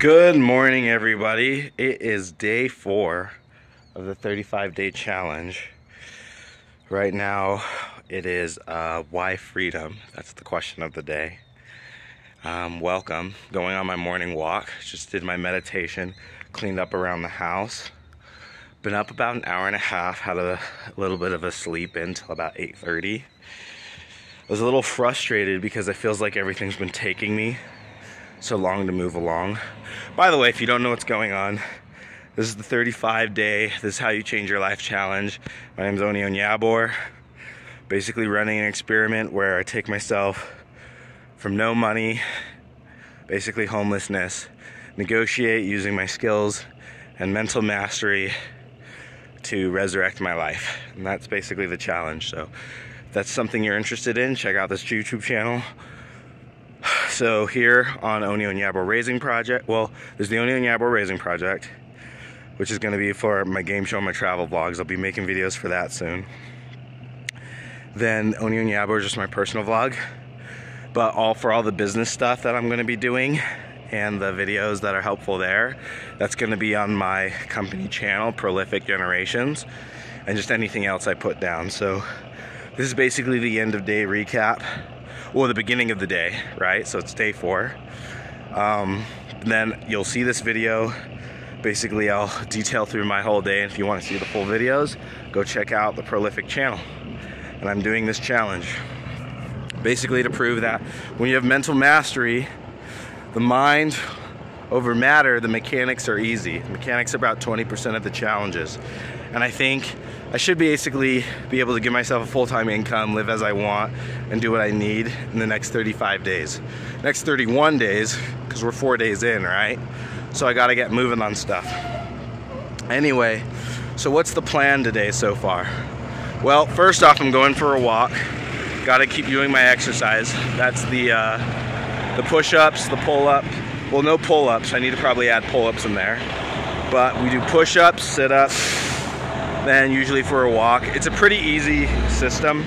Good morning, everybody. It is day 4 of the 35-day challenge. Right now, it is why freedom? That's the question of the day. Welcome. Going on my morning walk. Just did my meditation, cleaned up around the house. Been up about an hour and a half, had a little bit of a sleep until about 8:30. I was a little frustrated because it feels like everything's been taking me so long to move along. By the way, if you don't know what's going on, this is the 35-day, this is how you change your life challenge. My name is Onyeabor. Basically running an experiment where I take myself from no money, basically homelessness, negotiate using my skills and mental mastery to resurrect my life. And that's basically the challenge. So if that's something you're interested in, check out this YouTube channel. So here on Onyeabor Raising Project, well, there's the Onyeabor Raising Project, which is going to be for my game show and my travel vlogs. I'll be making videos for that soon. Then Onyeabor is just my personal vlog, but all the business stuff that I'm going to be doing and the videos that are helpful there, that's going to be on my company channel, Prolific Generations, and just anything else I put down. So this is basically the end of day recap. Well, the beginning of the day, right? So it's day 4. Then you'll see this video. Basically, I'll detail through my whole day. And if you want to see the full videos, go check out the Prolific channel. And I'm doing this challenge basically to prove that when you have mental mastery, the mind over matter, the mechanics are easy. The mechanics are about 20% of the challenges. And I think I should basically be able to give myself a full-time income, live as I want, and do what I need in the next 35 days. Next 31 days, because we're 4 days in, right? So I gotta get moving on stuff. Anyway, so what's the plan today so far? Well, first off, I'm going for a walk. Gotta keep doing my exercise. That's the push-ups, the pull-up. Well, no pull-ups. I need to probably add pull-ups in there. But we do push-ups, sit-ups, then usually for a walk. It's a pretty easy system.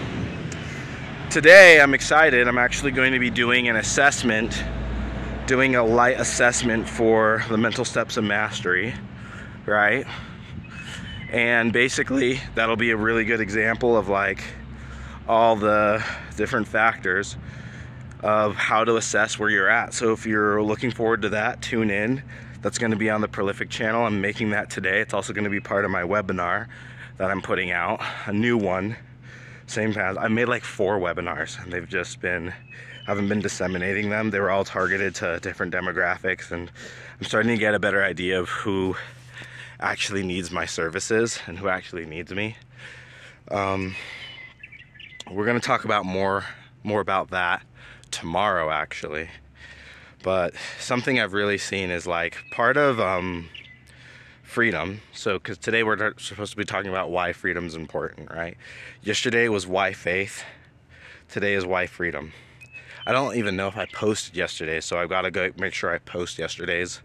Today, I'm excited. I'm actually going to be doing an assessment, doing a light assessment for the mental steps of mastery, right? And basically, that'll be a really good example of like all the different factors of how to assess where you're at. So if you're looking forward to that, tune in. That's going to be on the Prolific channel. I'm making that today. It's also going to be part of my webinar that I'm putting out, a new one. Same path. I made like 4 webinars and they've just been, I haven't been disseminating them. They were all targeted to different demographics, and I'm starting to get a better idea of who actually needs my services and who actually needs me. We're going to talk about more about that tomorrow, actually. But something I've really seen is like part of freedom. So, because today we're supposed to be talking about why freedom is important, right? Yesterday was why faith. Today is why freedom. I don't even know if I posted yesterday, so I've got to go make sure I post yesterday's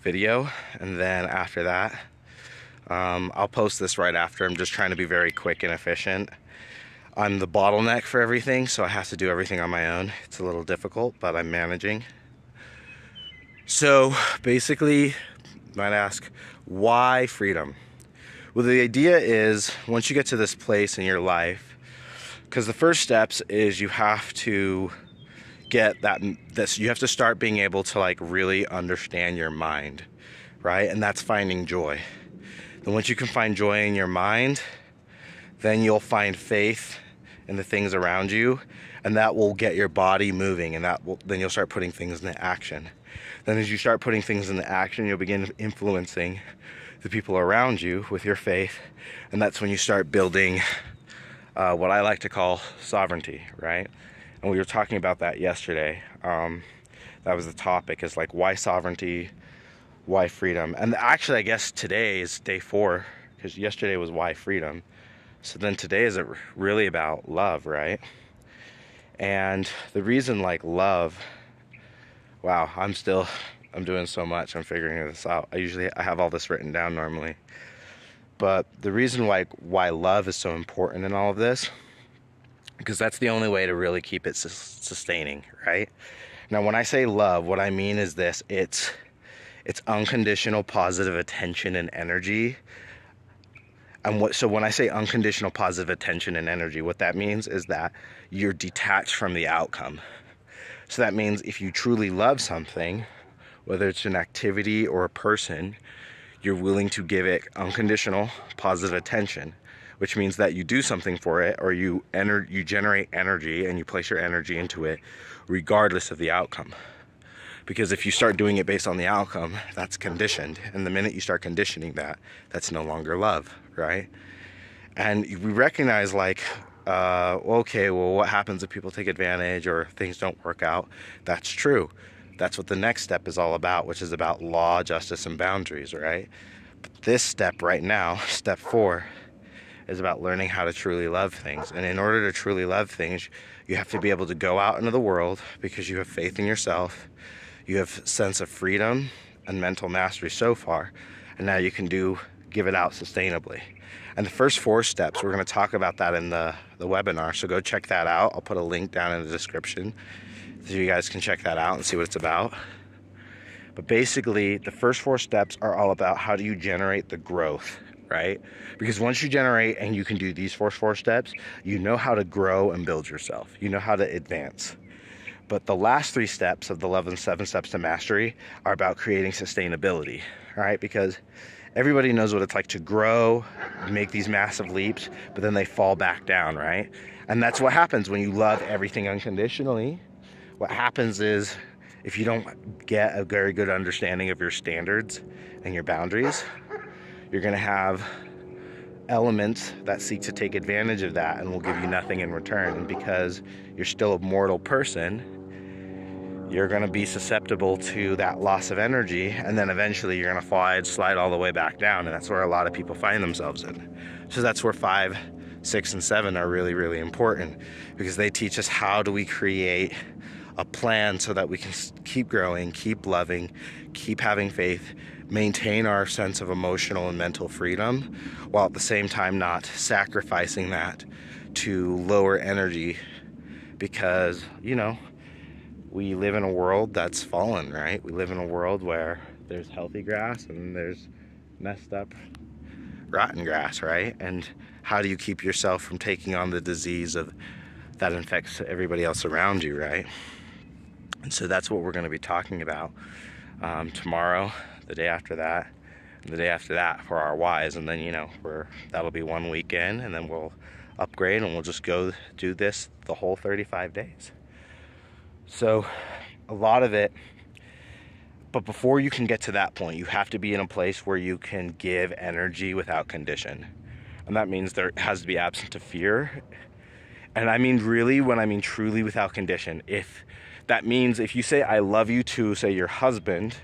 video. And then after that, I'll post this right after. I'm just trying to be very quick and efficient. I'm the bottleneck for everything, so I have to do everything on my own. It's a little difficult, but I'm managing. So basically, you might ask, why freedom? Well, the idea is once you get to this place in your life, because the first steps is you have to get you have to start being able to like really understand your mind, right? And that's finding joy. And once you can find joy in your mind, then you'll find faith in the things around you, and that will get your body moving, and then you'll start putting things into action. Then as you start putting things into action, you'll begin influencing the people around you with your faith, and that's when you start building what I like to call sovereignty, right? And we were talking about that yesterday. That was the topic, is like why sovereignty, why freedom. And actually, I guess today is day 4, because yesterday was why freedom. So then today is really about love, right? And the reason like love, wow, I'm doing so much, I'm figuring this out. I have all this written down normally. But the reason why love is so important in all of this, because that's the only way to really keep it sustaining, right? Now, when I say love, what I mean is this: It's unconditional positive attention and energy. And so when I say unconditional positive attention and energy, what that means is that you're detached from the outcome. So that means if you truly love something, whether it's an activity or a person, you're willing to give it unconditional positive attention, which means that you do something for it, or you generate energy and you place your energy into it regardless of the outcome. Because if you start doing it based on the outcome, that's conditioned. And the minute you start conditioning that, that's no longer love, right? And we recognize like, okay, well, what happens if people take advantage or things don't work out? That's true. That's what the next step is all about, which is about law, justice, and boundaries, right? But this step right now, step 4, is about learning how to truly love things. And in order to truly love things, you have to be able to go out into the world because you have faith in yourself. You have a sense of freedom and mental mastery so far, and now you can give it out sustainably. And the first 4 steps, we're going to talk about that in the webinar, so go check that out. I'll put a link down in the description so you guys can check that out and see what it's about. But basically, the first 4 steps are all about how do you generate the growth, right? Because once you generate and you can do these first 4 steps, you know how to grow and build yourself. You know how to advance. But the last 3 steps of the 7 steps to mastery are about creating sustainability, right? Because everybody knows what it's like to grow, make these massive leaps, but then they fall back down, right? And that's what happens when you love everything unconditionally. What happens is if you don't get a very good understanding of your standards and your boundaries, you're going to have elements that seek to take advantage of that and will give you nothing in return. And because you're still a mortal person, you're going to be susceptible to that loss of energy, and then eventually you're going to slide all the way back down, and that's where a lot of people find themselves in. So that's where 5, 6, and 7 are really, really important, because they teach us how do we create a plan so that we can keep growing, keep loving, keep having faith, maintain our sense of emotional and mental freedom, while at the same time not sacrificing that to lower energy, because, you know, we live in a world that's fallen, right? We live in a world where there's healthy grass and there's messed up, rotten grass, right? And how do you keep yourself from taking on the disease that infects everybody else around you, right? And so that's what we're going to be talking about tomorrow, the day after that, and the day after that for our whys. And then, you know, that'll be 1 weekend, and then we'll upgrade and we'll just go do this the whole 35 days. So a lot of it, but before you can get to that point, you have to be in a place where you can give energy without condition. And that means there has to be absent of fear. And I mean really, when I mean truly without condition, if that means if you say I love you to, say, your husband,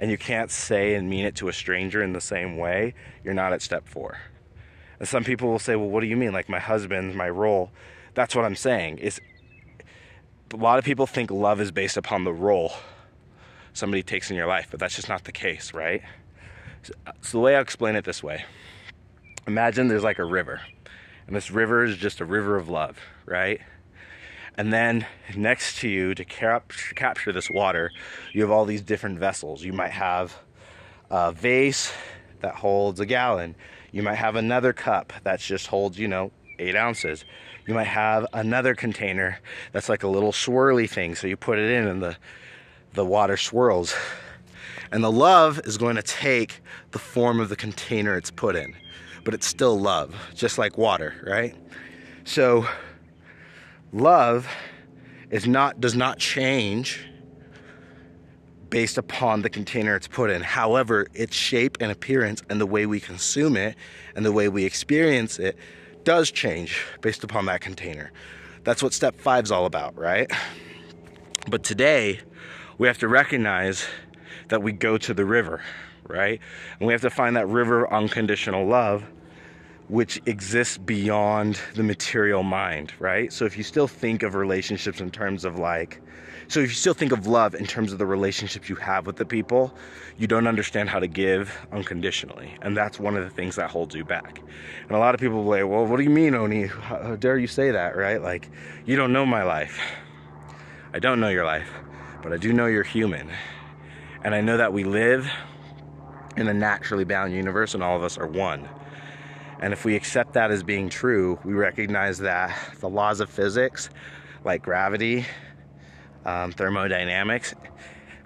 and you can't say and mean it to a stranger in the same way, you're not at step 4. And some people will say, well, what do you mean? Like my husband, my role. That's what I'm saying. A lot of people think love is based upon the role somebody takes in your life, but that's just not the case, right? So the way I explain it this way, imagine there's like a river, and this river is just a river of love, right? And then next to you, to capture this water, you have all these different vessels. You might have a vase that holds a gallon. You might have another cup that just holds, 8 ounces. You might have another container that's like a little swirly thing, so you put it in and the water swirls. And the love is going to take the form of the container it's put in, but it's still love, just like water, right? So love does not change based upon the container it's put in. However, its shape and appearance and the way we consume it and the way we experience it does change based upon that container. That's what step 5 is all about, right? But today, we have to recognize that we go to the river, right? And we have to find that river of unconditional love, which exists beyond the material mind, right? So if you still think of relationships in terms of if you still think of love in terms of the relationships you have with the people, you don't understand how to give unconditionally. And that's one of the things that holds you back. And a lot of people will say, well, what do you mean, Onyie? How dare you say that, right? Like, you don't know my life. I don't know your life, but I do know you're human. And I know that we live in a naturally bound universe and all of us are one. And if we accept that as being true, we recognize that the laws of physics, like gravity, thermodynamics,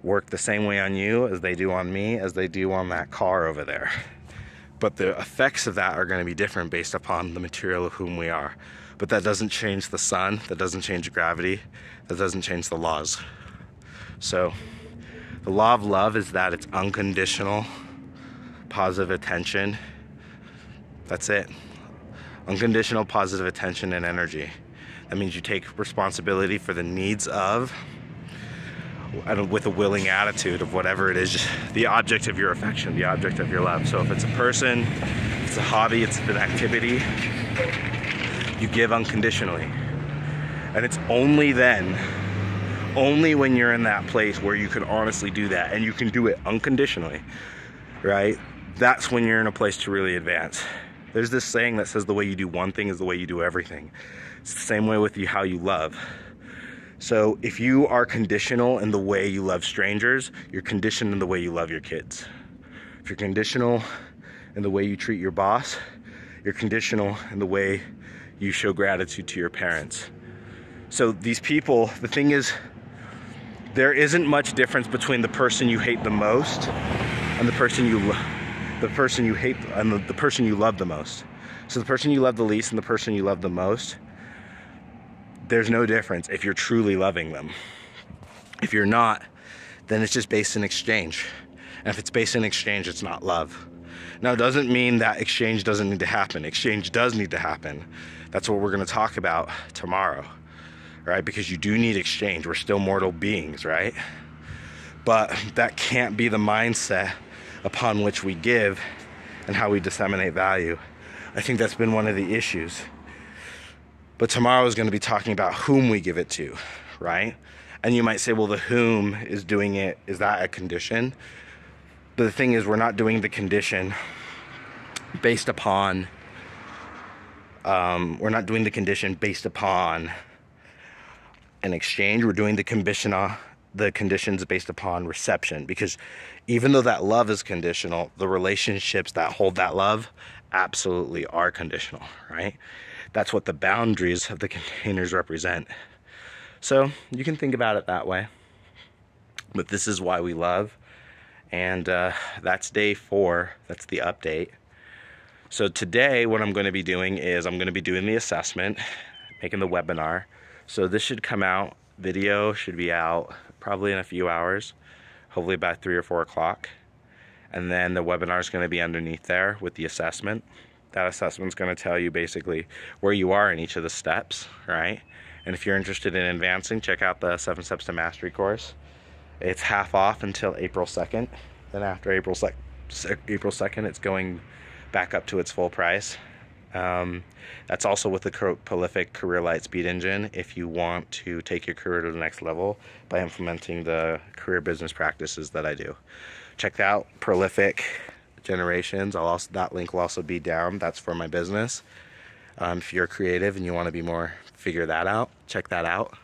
work the same way on you as they do on me, as they do on that car over there. But the effects of that are going to be different based upon the material of whom we are. But that doesn't change the sun, that doesn't change gravity, that doesn't change the laws. So the law of love is that it's unconditional, positive attention. That's it. Unconditional positive attention and energy. That means you take responsibility for the needs of, and with a willing attitude of whatever it is, the object of your affection, the object of your love. So if it's a person, it's a hobby, it's an activity, you give unconditionally. And it's only then, only when you're in that place where you can honestly do that and you can do it unconditionally, right? That's when you're in a place to really advance. There's this saying that says the way you do one thing is the way you do everything. It's the same way with you, how you love. So if you are conditional in the way you love strangers, you're conditioned in the way you love your kids. If you're conditional in the way you treat your boss, you're conditional in the way you show gratitude to your parents. So these people, the thing is, there isn't much difference between the person you hate the most and the person you hate and the person you love the most. So the person you love the least and the person you love the most, there's no difference if you're truly loving them. If you're not, then it's just based in exchange. And if it's based in exchange, it's not love. Now, it doesn't mean that exchange doesn't need to happen. Exchange does need to happen. That's what we're going to talk about tomorrow, right? Because you do need exchange. We're still mortal beings, right? But that can't be the mindset upon which we give and how we disseminate value. I think that's been one of the issues. But tomorrow is going to be talking about whom we give it to, right? And you might say, well, the whom is doing it, is that a condition? But the thing is, we're not doing the condition based upon, an exchange. We're doing the conditions based upon reception. Because even though that love is conditional, the relationships that hold that love absolutely are conditional, right? That's what the boundaries of the containers represent. So you can think about it that way. But this is why we love. And that's day 4. That's the update. So today what I'm going to be doing is I'm going to be doing the assessment, making the webinar. So this should come out, video should be out probably in a few hours, hopefully about 3 or 4 o'clock. And then the webinar is going to be underneath there with the assessment. That assessment is going to tell you basically where you are in each of the steps, right? And if you're interested in advancing, check out the 7 Steps to Mastery course. It's half off until April 2nd. Then after April 2nd, it's going back up to its full price. That's also with the prolific Career Light Speed Engine if you want to take your career to the next level by implementing the career business practices that I do. Check that out, Prolific Generations. That link will also be down. That's for my business. If you're creative and you want to be more, figure that out, check that out.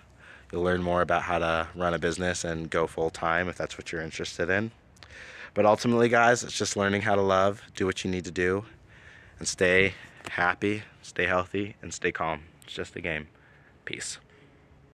You'll learn more about how to run a business and go full-time if that's what you're interested in. But ultimately, guys, it's just learning how to love, do what you need to do, and stay happy, stay healthy, and stay calm. It's just a game. Peace.